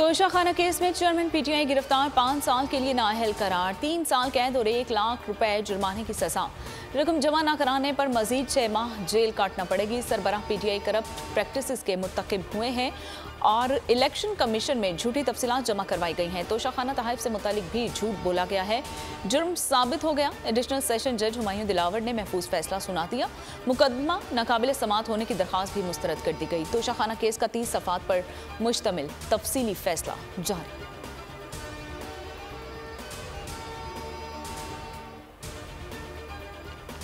तोशा खाना केस में chairman PTI गिरफ्तार, 5 साल के लिए नाअहल करार, 3 साल कैद और 1 लाख रुपए जुर्माने की सजा। रकम जमा न कराने पर मजीद 6 माह जेल काटना पड़ेगी। सरबराह पीटीआई करप्ट प्रैक्टिसेस के मुर्तकिब हुए हैं और इलेक्शन कमीशन में झूठी तफसीलात जमा करवाई गई हैं। तोशा खाना तहफ़ से मुतालिक भी झूठ बोला गया है, जुर्म साबित हो गया। एडिशनल सेशन जज हुमायूं दिलावर ने महफूज फैसला सुना दिया। मुकदमा नाकाबिल समात होने की दरख्वास्त भी मुस्तरद कर दी गई। तोशा खाना केस का 30 सफ़ात पर मुश्तमिल तफसीली फैसला जारी।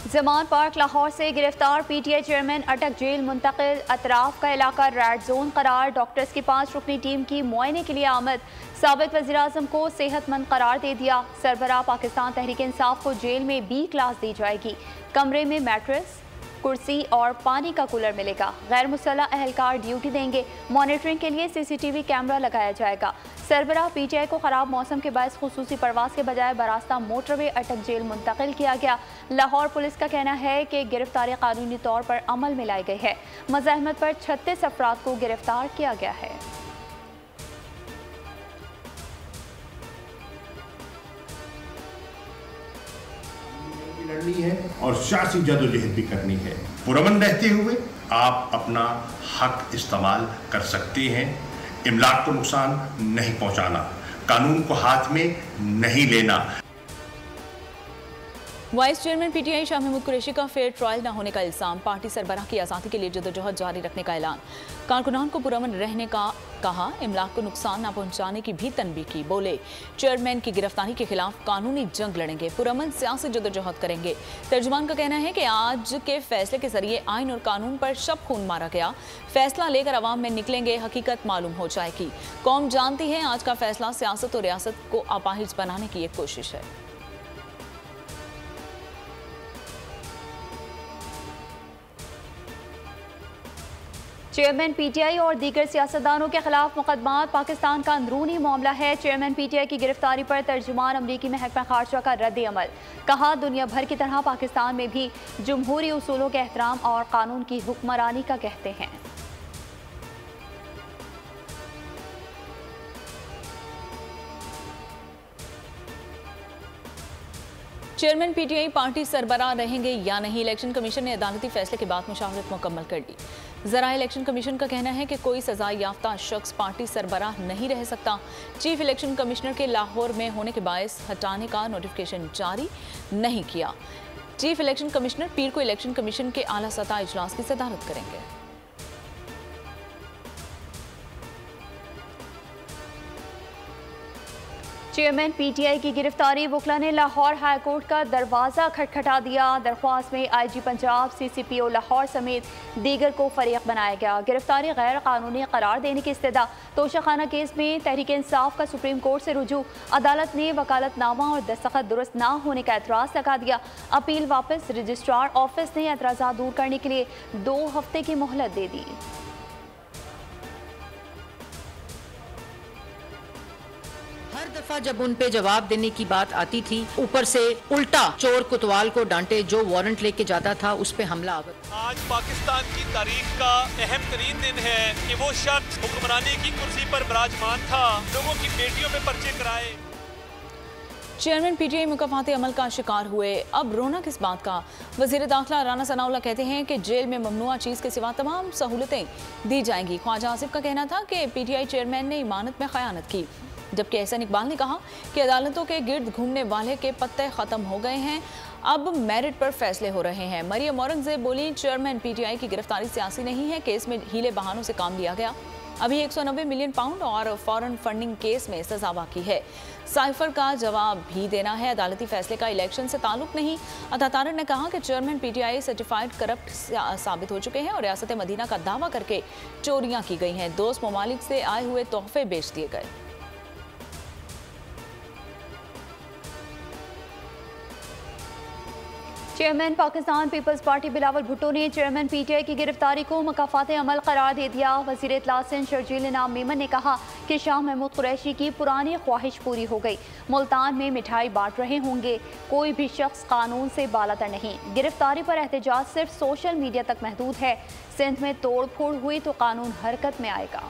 जमान पार्क लाहौर से गिरफ्तार पीटीआई चेयरमैन अटक, जेल मुंतकिल। अतराफ का इलाका रेड जोन करार। डॉक्टर्स की 5 रुकनी टीम की मुआयने के लिए आमद। साबिक वज़ीर आज़म को सेहतमंद करार दे दिया। सरबराह पाकिस्तान तहरीक इंसाफ को जेल में B क्लास दी जाएगी। कमरे में मैट्रेस, कुर्सी और पानी का कूलर मिलेगा। गैर मुसल्लह अहलकार ड्यूटी देंगे। मॉनिटरिंग के लिए CCTV कैमरा लगाया जाएगा। सरबराह पीटीआई को खराब मौसम के बायस खुसूसी परवास के बजाय बरास्ता मोटरवे अटक जेल मुंतकिल किया गया। लाहौर पुलिस का कहना है कि गिरफ्तारी कानूनी तौर पर अमल में लाई गई है। मज़ाहमत पर 36 अफराद को गिरफ्तार किया गया है। लड़नी है और सियासी जदोजहद भी करनी है। पुरअमन रहते हुए आप अपना हक इस्तेमाल कर सकते हैं। इमलाक को नुकसान नहीं पहुंचाना, कानून को हाथ में नहीं लेना। Vice chairman PTI Shah Mahmood Qureshi का फेयर ट्रायल न होने का इल्जाम। पार्टी सरबराह की आज़ादी के लिए जदोजहद जारी रखने का ऐलान। कारकुनान को पुरअमन रहने का कहा। इमलाक को नुकसान न पहुंचाने की भी तनबीह की। बोले चेयरमैन की गिरफ्तारी के खिलाफ कानूनी जंग लड़ेंगे, पुरअमन सियासी जदोजहद करेंगे। तर्जुमान का कहना है कि आज के फैसले के जरिए आइन और कानून पर शब खून मारा गया। फैसला लेकर अवाम में निकलेंगे, हकीकत मालूम हो जाएगी। कौम जानती है आज का फैसला सियासत और रियासत को अपाहिज बनाने की एक कोशिश है। चेयरमैन पीटीआई और दीगर सियासतदानों के खिलाफ मुकदमात पाकिस्तान का अंदरूनी मामला है। चेयरमैन पीटीआई की गिरफ्तारी पर तर्जुमान अमरीकी महकमा खारजा का रद्द अमल। कहा दुनिया भर की तरह पाकिस्तान में भी जमहूरी उसूलों के एहतराम और कानून की हुक्मरानी का कहते हैं। चेयरमैन पीटीआई पार्टी सरबराह रहेंगे या नहीं, इलेक्शन कमीशन ने अदालती फैसले के बाद मुशावरत मुकम्मल कर दी। ज़रा इलेक्शन कमीशन का कहना है कि कोई सजा याफ्ता शख्स पार्टी सरबराह नहीं रह सकता। चीफ इलेक्शन कमिश्नर के लाहौर में होने के बायस हटाने का नोटिफिकेशन जारी नहीं किया। चीफ इलेक्शन कमिश्नर पीर को इलेक्शन कमीशन के आला सतह इजलास की सदारत करेंगे। चेयरमैन पीटीआई की गिरफ्तारी। वकला ने लाहौर हाई कोर्ट का दरवाज़ा खटखटा दिया। दरख्वास्त में IG पंजाब, CCPO लाहौर समेत दीगर को फरीक बनाया गया। गिरफ्तारी गैर कानूनी करार देने की इस्तदा। तोशा खाना केस में तहरीक इंसाफ का सुप्रीम कोर्ट से रुजू। अदालत ने वकालतनामा और दस्तखत दुरुस्त ना होने का एतराज़ लगा दिया। अपील वापस। रजिस्ट्रार ऑफिस ने एतराज़ात दूर करने के लिए 2 हफ्ते की मोहलत दे दी। हर दफा जब उन पे जवाब देने की बात आती थी, ऊपर से उल्टा चोर कोतवाल को डांटे, जो वारंट लेके जाता था उस पे हमला आवर। आज पाकिस्तान की तारीख का अहम तरीन दिन है कि वो शख्स हुक्मरानी की कुर्सी पर विराजमान था, लोगों की बेटियों पे पर्चे कराए। चेयरमैन पीटीआई मुकफाती अमल का शिकार हुए, अब रोना किस बात का। वजीर दाखिला राना सनाउल्लाह कहते हैं कि जेल में ममनुआ चीज़ के सिवा तमाम सहूलतें दी जाएंगी। ख्वाजा आसिफ का कहना था कि पीटीआई चेयरमैन ने इमानत में खयानत की, जबकि एहसन इकबाल ने कहा कि अदालतों के गिर्द घूमने वाले के पत्ते ख़त्म हो गए हैं, अब मेरिट पर फैसले हो रहे हैं। मरियम औरंगजेब बोली चेयरमैन पीटीआई की गिरफ्तारी सियासी नहीं है, केस में हीले बहानों से काम लिया गया। अभी 190 मिलियन पाउंड और फॉरेन फंडिंग केस में सजा बाकी है। साइफर का जवाब भी देना है। अदालती फैसले का इलेक्शन से ताल्लुक नहीं। अतातार ने कहा कि चेयरमैन पीटीआई सर्टिफाइड करप्ट साबित हो चुके हैं और रियासत मदीना का दावा करके चोरियां की गई हैं। दोस्त ममालिक से आए हुए तोहफे बेच दिए गए। चेयरमैन पाकिस्तान पीपल्स पार्टी बिलावल भुट्टो ने चेयरमैन पीटीआई की गिरफ्तारी को मकाफात अमल करार दे दिया। वज़ीर इत्तलात सिंध शर्जील इनाम मेमन ने कहा कि शाह महमूद कुरैशी की पुरानी ख्वाहिश पूरी हो गई। मुल्तान में मिठाई बांट रहे होंगे, कोई भी शख्स कानून से बालातर नहीं। गिरफ्तारी पर एहतजाज सिर्फ सोशल मीडिया तक महदूद है। सिंध में तोड़ फोड़ हुई तो कानून हरकत में आएगा।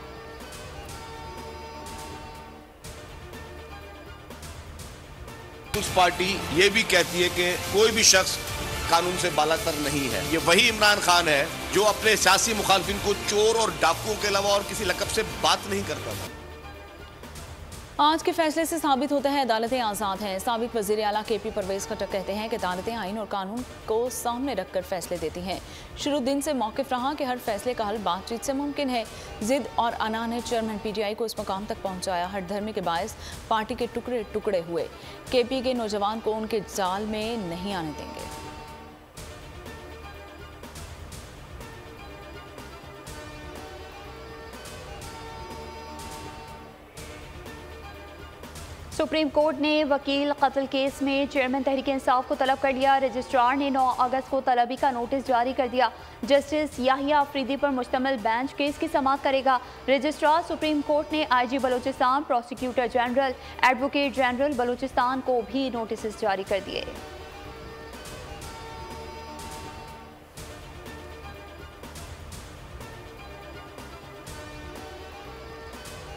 पीपुल्स पार्टी ये भी कहती है कि कोई भी शख्स कानून से बालातर नहीं है। ये वही इमरान खान है जो अपने सियासी मुखालफिन को चोर और डाकुओं के अलावा और किसी लक़ब से बात नहीं करता था। आज के फैसले से साबित होता है अदालतें आज़ाद हैं। साबिक वज़ीर आला KP परवेज़ खट्टर कहते हैं कि अदालतें आइन और कानून को सामने रखकर फैसले देती हैं। शुरू दिन से मौक़िफ़ रहा कि हर फैसले का हल बातचीत से मुमकिन है। ज़िद और अना ने चेयरमैन PTI को इस मुकाम तक पहुँचाया। हठधर्मी के बायस पार्टी के टुकड़े टुकड़े हुए। KP के नौजवान को उनके जाल में नहीं आने देंगे। सुप्रीम कोर्ट ने वकील कत्ल केस में चेयरमैन तहरीक इंसाफ को तलब कर लिया। रजिस्ट्रार ने 9 अगस्त को तलबी का नोटिस जारी कर दिया। जस्टिस याहिया अफरीदी पर मुश्तमिल बेंच केस की समाअत करेगा। रजिस्ट्रार सुप्रीम कोर्ट ने IG Balochistan, prosecutor general, advocate general Balochistan को भी नोटिस जारी कर दिए।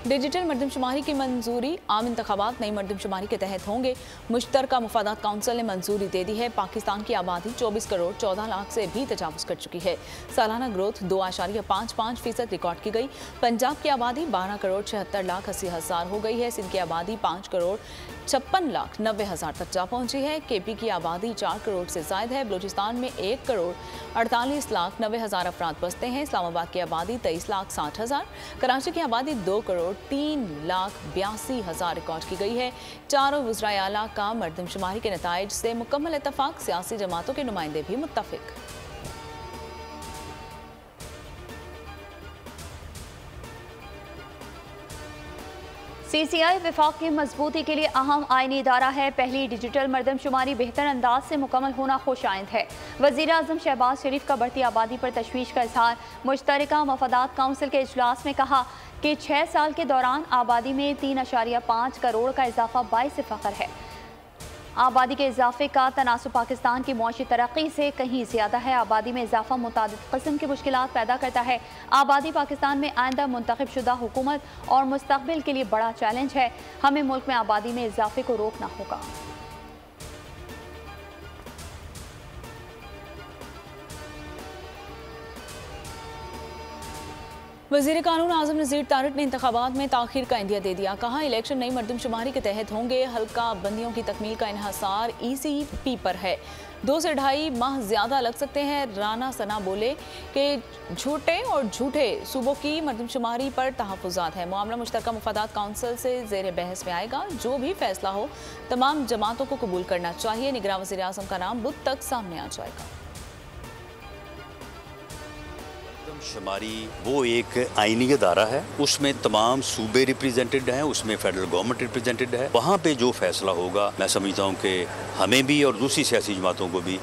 डिजिटल मरदमशुमारी की मंजूरी। आम इंतखाबात नई मरदमशुमारी के तहत होंगे। मुश्तरका मुफादात काउंसिल ने मंजूरी दे दी है। पाकिस्तान की आबादी 24 करोड़ 14 लाख से भी तजावुज़ कर चुकी है। सालाना ग्रोथ 2.55% रिकॉर्ड की गई। पंजाब की आबादी 12 करोड़ 76 लाख 80 हज़ार हो गई है। सिंध की आबादी 5 करोड़ 56 लाख 90 हज़ार तक जा पहुंची है। KP की आबादी 4 करोड़ से ज़ायद है। बलूचिस्तान में 1 करोड़ 48 लाख 90 हज़ार अफराद बसते हैं। इस्लामाबाद की आबादी 23 लाख 60 हज़ार। कराची की आबादी 2 करोड़ 3 लाख 82 हज़ार रिकॉर्ड की गई है। चारों वज़राए आला का मरदमशुमारी के नताइज से मुकम्मल इत्तफाक। सियासी जमातों के नुमाइंदे भी मुत्तफिक। CCI वफाक की मजबूती के लिए अहम आईनी इदारा है। पहली डिजिटल मरदमशुमारी बेहतर अंदाज से मुकम्मल होना खुशाइंद है। वज़ीर आज़म शहबाज शरीफ का बढ़ती आबादी पर तशवीश का इजहार। मुश्तरका मफादात काउंसिल के इजलास में कहा कि 6 साल के दौरान आबादी में 3.5 करोड़ का इजाफा बाइस फ़ख्र है। आबादी के इजाफे का तनासुब पाकिस्तान की मुआशी तरक्की से कहीं ज़्यादा है। आबादी में इजाफा मुतादिद किस्म की मुश्किलात पैदा करता है। आबादी पाकिस्तान में आइंदा मुंतखब शुदा हुकूमत और मुस्तकबिल के लिए बड़ा चैलेंज है। हमें मुल्क में आबादी में इजाफे को रोकना होगा। वज़ीर कानून आज़म नज़ीर तारिक ने इंतखाबात में ताख़ीर का इंदिया दे दिया। कहा इलेक्शन नई मरदमशुमारी के तहत होंगे। हल्का बंदियों की तकमील का इन्हसार ECP पर है। 2 से 2.5 माह ज़्यादा लग सकते हैं। राना सना बोले कि झूठे और झूठे सूबों की मरदमशुमारी पर तहफ़्फ़ुज़ात है। मामला मुश्तरका मुफादात काउंसिल से ज़ेर बहस में आएगा। जो भी फैसला हो तमाम जमातों को कबूल करना चाहिए। निगरान वज़ीर आज़म का नाम बुध तक सामने आ जाएगा। शुमारी वो एक आईनी अदारा है, उसमें तमाम सूबे रिप्रेजेंटेड हैं, उसमें फेडरल गवर्नमेंट रिप्रेजेंटेड है। वहाँ पे जो फैसला होगा मैं समझता हूँ कि हमें भी और दूसरी सियासी जमातों को भी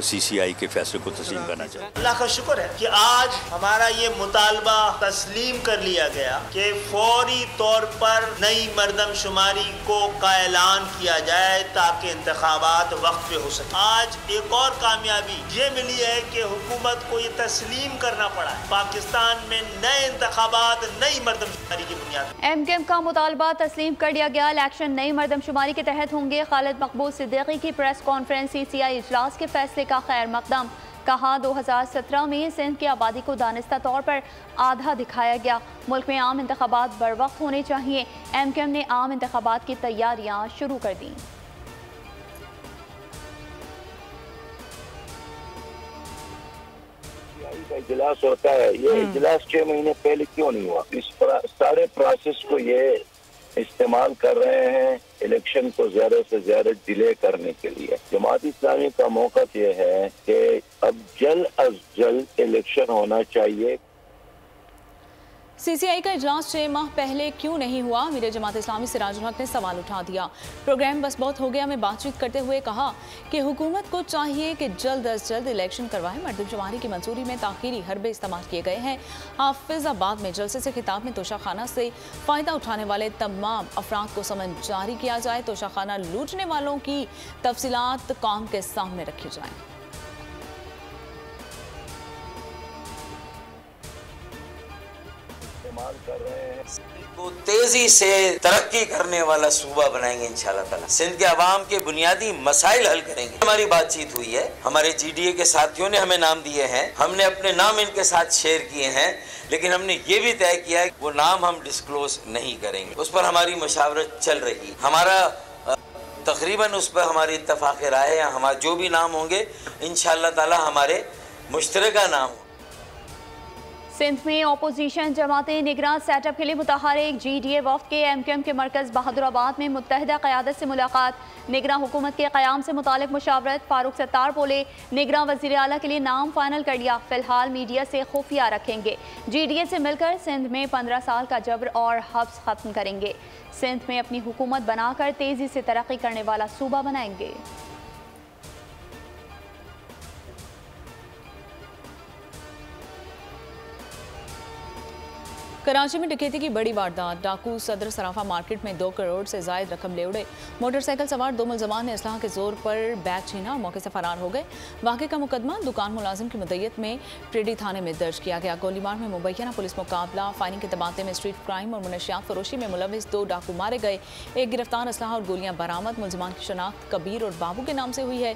CCI के फैसले को तस्लीम करना चाहिए। अल्लाह का शुक्र है कि आज हमारा ये मुतालबा तस्लीम कर लिया गया कि फौरी तौर पर नई मरदमशुमारी को का ऐलान किया जाए ताकि इंतखाबात वक्त पे हो सके। आज एक और कामयाबी ये मिली है कि हुकूमत को ये तस्लीम करना पड़ा है पाकिस्तान में नए इंतखाबात नई मरदमशुमारी की बुनियाद। MKM का मुतालबा तस्लीम कर दिया गया। इलेक्शन नई मरदमशुमारी के तहत होंगे। खालिद मकबूल सिद्दीकी की प्रेस कॉन्फ्रेंस। CCI इजलास के फैसले का खैर मकदम। कहा 2017 में सिंध की आबादी को दानिस्ता तौर पर आधा दिखाया गया। मुल्क में आम इंतखाबात बर वक्त होने चाहिए। MKM ने आम इंतखाबात की तैयारियां शुरू कर दी। इजलास होता है, ये इजलास 6 महीने पहले क्यों नहीं हुआ? इस सारे प्रोसेस को ये इस्तेमाल कर रहे हैं इलेक्शन को ज्यादा से ज्यादा डिले करने के लिए। जमात इस्लामी का मौक़िफ़ ये है कि अब जल्द अज जल्द इलेक्शन होना चाहिए। CCI का इजलास 6 माह पहले क्यों नहीं हुआ? मीर जमात इस्लामी सिराजुल हक ने सवाल उठा दिया। प्रोग्राम बस बहुत हो गया में बातचीत करते हुए कहा कि हुकूमत को चाहिए कि जल्द अज जल्द इलेक्शन करवाए। मरदमशुमारी की मंजूरी में ताख़ीरी हरबे इस्तेमाल किए गए हैं। हाफिजाबाद में जलसे से खिताब में तोशाखाना से फ़ायदा उठाने वाले तमाम अफराद को समन जारी किया जाए। तोशाखाना लूटने वालों की तफसीलात कौम के सामने रखी जाए। इस्तेमाल कर रहे हैं। को तेजी से तरक्की करने वाला सूबा बनाएंगे इंशाल्लाह ताला। सिंध के अवाम के बुनियादी मसाइल हल करेंगे। हमारी बातचीत हुई है, हमारे GDA के साथियों ने हमें नाम दिए हैं, हमने अपने नाम इनके साथ शेयर किए हैं, लेकिन हमने ये भी तय किया है वो नाम हम डिस्क्लोज नहीं करेंगे। उस पर हमारी मशावरत चल रही। हमारा तकरीबन उस पर हमारी इत्तफाक राय है। हमारे जो भी नाम होंगे इंशाल्लाह ताला हमारे मुश्तरका नाम। सिंध में अपोजिशन जमातें निगरान सेटअप के लिए मुतहरिक। GDA वफ्द के MQM के मरकज़ बहादुराबाद में मुत्तहिदा क़यादत से मुलाकात। निगरान हुकूमत के क़याम से मुतालिक मुशावरत। फारूक सत्तार बोले निगरान वज़ीर आला के लिए नाम फाइनल कर लिया, फ़िलहाल मीडिया से खुफिया रखेंगे। GDA से मिलकर सिंध में 15 साल का जबर और हब्स ख़त्म करेंगे। सिंध में अपनी हुकूमत बनाकर तेज़ी से तरक्की करने वाला सूबा बनाएंगे। कराची में डकैती की बड़ी वारदात। डाकू सदर सराफा मार्केट में 2 करोड़ से जायद रकम ले उड़े। मोटरसाइकिल सवार 2 मुलजमान ने असलाह के जोर पर बैग छीना और मौके से फरार हो गए। वाक़े का मुकदमा दुकान मुलाजिम की मुद्दत में प्रेडी थाने में दर्ज किया गया। गोलीमार में मुबैना पुलिस मुकाबला। फायरिंग के तबादले में स्ट्रीट क्राइम और मुनशियात फरोशी में मुलविस 2 डाकू मारे गए। एक गिरफ्तार असलाह और गोलियां बरामद। मुलजमान की शनाख्त कबीर और बाबू के नाम से हुई है।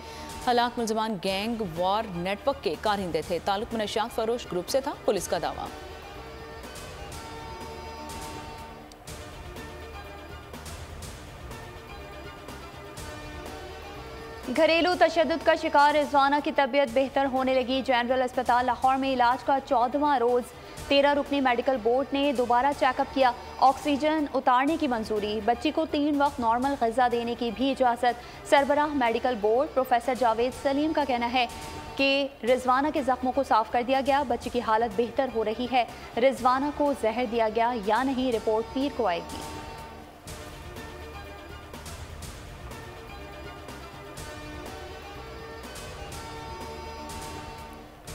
हलाक मुलजमान गैंग वॉर नेटवर्क के कारिंदे थे। ताल्लुक मुनशियात फरोश ग्रुप से था, पुलिस का दावा। घरेलू तशद्दुद का शिकार रिजवाना की तबीयत बेहतर होने लगी। जनरल अस्पताल लाहौर में इलाज का 14वां रोज़ 13 रुकनी मेडिकल बोर्ड ने दोबारा चेकअप किया। ऑक्सीजन उतारने की मंजूरी। बच्ची को 3 वक्त नॉर्मल ग़िज़ा देने की भी इजाज़त। सरबराह medical board professor Javed Saleem का कहना है कि रिजवाना के ज़ख्मों को साफ कर दिया गया। बच्ची की हालत बेहतर हो रही है। रिजवाना को जहर दिया गया या नहीं, रिपोर्ट पीर को आएगी।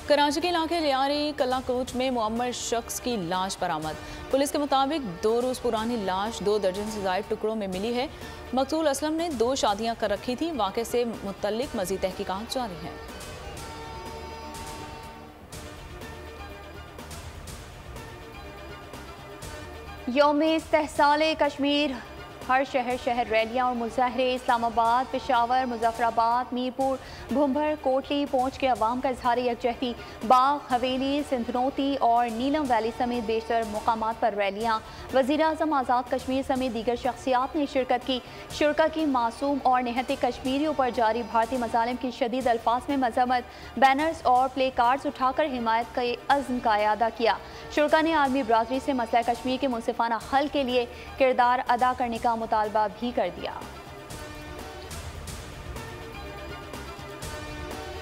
कराची के इलाके लियारी कला कोच में मुअम्मर शख्स की लाश बरामद। पुलिस के मुताबिक 2 रोज़ पुरानी लाश 2 दर्जन से ज़ायद टुकड़ों में मिली है। मकतूल असलम ने 2 शादियां कर रखी थी। वाक़े से मुतल्लिक मज़ीद तहकीकात जारी है। यौम इस्तेहसाल कश्मीर। हर शहर रैलियां और मुजाहरे। इस्लामाबाद, पेशावर, मुजफ्फराबाद, मीरपुर, भुंभर, कोटली पहुँच के अवाम का इजहार यकजहती। बाग, हवेली, सिंधनोती और नीलम वैली समेत बेशतर मुकामात पर रैलियाँ। वज़ीर आज़म आज़ाद कश्मीर समेत दीगर शख्सियात ने शिरकत की। शुरा की मासूम और निहत्ते कश्मीरियों पर जारी भारतीय मज़ालिम की शदीद अल्फाज में मजम्मत। बैनर्स और प्ले कार्ड्स उठाकर हिमायत के अज़्म का इयादा किया। शुरा ने आर्मी बरादरी से मसला कश्मीर के मुनसिफाना हल के लिए किरदार अदा करने का मुतालबा भी कर दिया।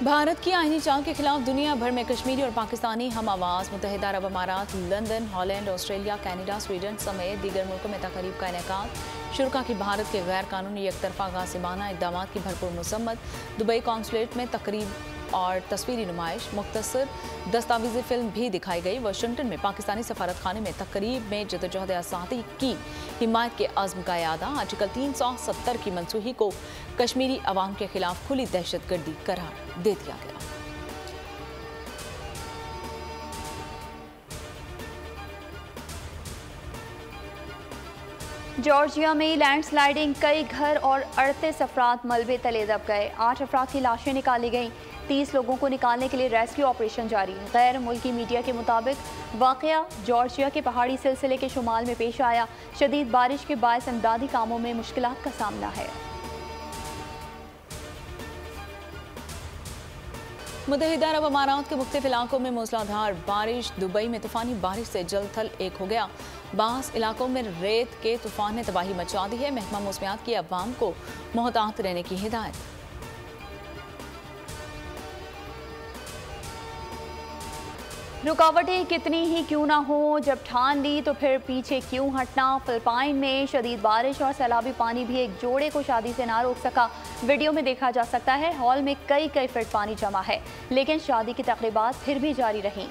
भारत की आईनी चाल के खिलाफ दुनिया भर में कश्मीरी और पाकिस्तानी हम आवाज़। मुत्तहिदा अरब अमारात, London, Holland, Australia, Canada, Sweden समेत दीगर मुल्कों में तकरीब का इनेकाद। शुरा की भारत के गैर कानूनी एकतरफा गासिबाना इक़दामात की भरपूर मसम्मत। दुबई कॉन्सुलेट में तकरीब और तस्वीरी नुमाइश। मुख्तसर दस्तावेज़ी फिल्म भी दिखाई गई। वाशिंगटन में पाकिस्तानी सफारत खाने में तकरीब में जदोजहद आज़ादी की हिमायत के अज़्म का यादा। आर्टिकल 370 की मनसूखी को कश्मीरी अवाम के खिलाफ खुली दहशतगर्दी करार दे दिया गया। जॉर्जिया में लैंडस्लाइडिंग, कई घर और 38 अफराद मलबे तले दब गए। 8 अफराद की लाशें निकाली गईं। 30 लोगों को निकालने के लिए रेस्क्यू ऑपरेशन जारी। गैर मुल्की मीडिया के मुताबिक वाक़या जॉर्जिया के पहाड़ी सिलसिले के शुमाल में पेश आया। शदीद बारिश के बायस इमदादी कामों में मुश्किलात का सामना है। मुत्तहिदा अरब अमारात के मुख्तलिफ इलाकों में मूसलाधार बारिश। दुबई में तूफानी बारिश से जल थल एक हो गया। बास इलाकों में रेत के तूफान ने तबाही मचा दी है। महकमा मौसमियात की अवाम को मोहतात रहने की हिदायत। रुकावटें कितनी ही क्यों ना हो, जब ठान ली तो फिर पीछे क्यों हटना। फिलिपाइन में शदीद बारिश और सैलाबी पानी भी एक जोड़े को शादी से ना रोक सका। वीडियो में देखा जा सकता है हॉल में कई फीट पानी जमा है, लेकिन शादी की तकरीबात फिर भी जारी रहीं।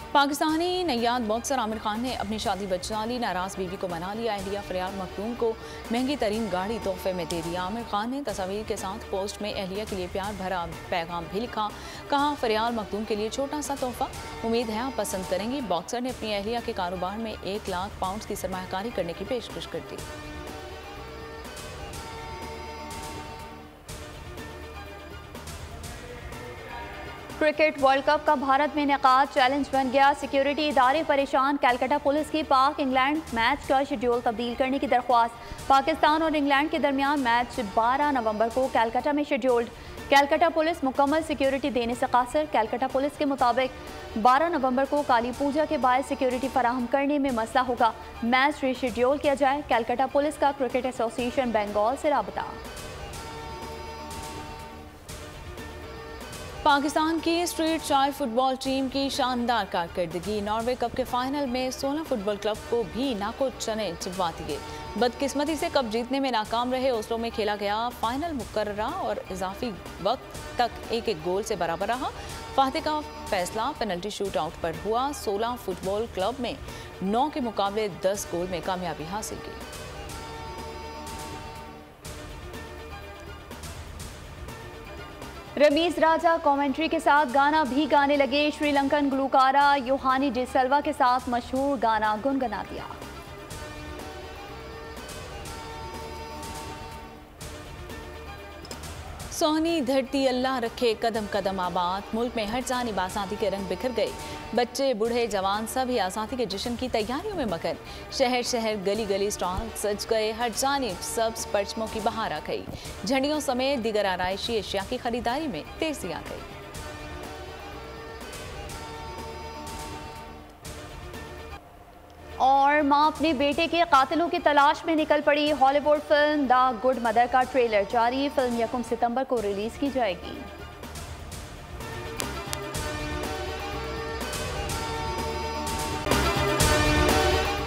पाकिस्तानी नैयाद बॉक्सर आमिर खान ने अपनी शादी बचा ली, नाराज बीवी को मना लिया। अहलिया फरियाल मखदूम को महंगी तरीन गाड़ी तोहफे में दे दिया। आमिर खान ने तस्वीर के साथ पोस्ट में अहलिया के लिए प्यार भरा पैगाम भी लिखा। कहा, फरियाल मखदूम के लिए छोटा सा तोहफा, उम्मीद है आप पसंद करेंगी। बॉक्सर ने अपनी अहलिया के कारोबार में 1 लाख पाउंड की सरमायाकारी करने की पेशकश कर दी। क्रिकेट वर्ल्ड कप का भारत में इनेकाद चैलेंज बन गया। सिक्योरिटी इदारे परेशान। कलकत्ता पुलिस की पाक इंग्लैंड मैच का शेड्यूल तब्दील करने की दरख्वास्त। पाकिस्तान और इंग्लैंड के दरमियान मैच 12 नवंबर को कलकत्ता में शेड्यूल्ड। कलकत्ता पुलिस मुकम्मल सिक्योरिटी देने से कासिर। कलकत्ता पुलिस के मुताबिक 12 नवंबर को काली पूजा के बाद सिक्योरिटी फराहम करने में मसला होगा। मैच रीशेड्यूल किया जाए। कलकत्ता पुलिस का क्रिकेट एसोसिएशन बंगाल से राबता। पाकिस्तान की स्ट्रीट चाइल्ड फुटबॉल टीम की शानदार कारकर्दगी। नॉर्वे कप के फाइनल में 16 फुटबॉल क्लब को भी नाको चने चिपवा दिए। बदकिस्मती से कप जीतने में नाकाम रहे। ओस्लो में खेला गया फाइनल मुकर्ररा और इजाफी वक्त तक 1-1 गोल से बराबर रहा। फातिह का फैसला पेनल्टी शूट आउट पर हुआ। 16 फुटबॉल क्लब में 9 के मुकाबले 10 गोल में कामयाबी हासिल की। रमीज राजा कमेंट्री के साथ गाना भी गाने लगे। श्रीलंकन गुलकारा योहानी डिसल्वा के साथ मशहूर गाना गुनगुना दिया। सोहनी धरती अल्लाह रखे कदम कदम आबाद। मुल्क में हर जानिब आज़ादी के रंग बिखर गए। बच्चे बूढ़े जवान सभी आज़ादी के जश्न की तैयारियों में मगन। शहर शहर गली गली स्टॉल सज गए। हर जानिब सब्ज परचमों की बहार आ गई। झंडियों समेत दीगर आराइशी एशिया की खरीदारी में तेजी आ गई। और मां अपने बेटे के कातिलों की तलाश में निकल पड़ी। Hollywood film the good mother का ट्रेलर जारी। फिल्म 1 सितंबर को रिलीज की जाएगी।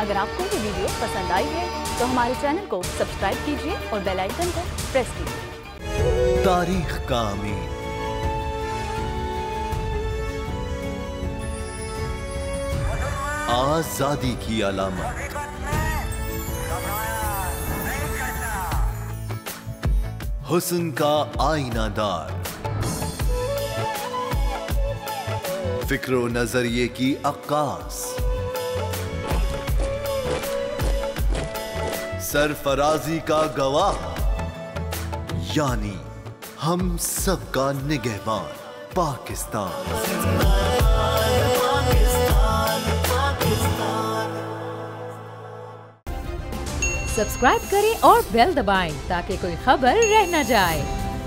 अगर आपको ये वीडियो पसंद आई है तो हमारे चैनल को सब्सक्राइब कीजिए और बेल आइकन को प्रेस कीजिए। तारीख का अमीन, आजादी की अलामत, हुस्न का आईनादार, फिक्र नजरिए की अक्कास, सरफराजी का गवाह, यानी हम सबका निगहबान पाकिस्तान। सब्सक्राइब करें और बेल दबाएं ताकि कोई खबर रह न जाए।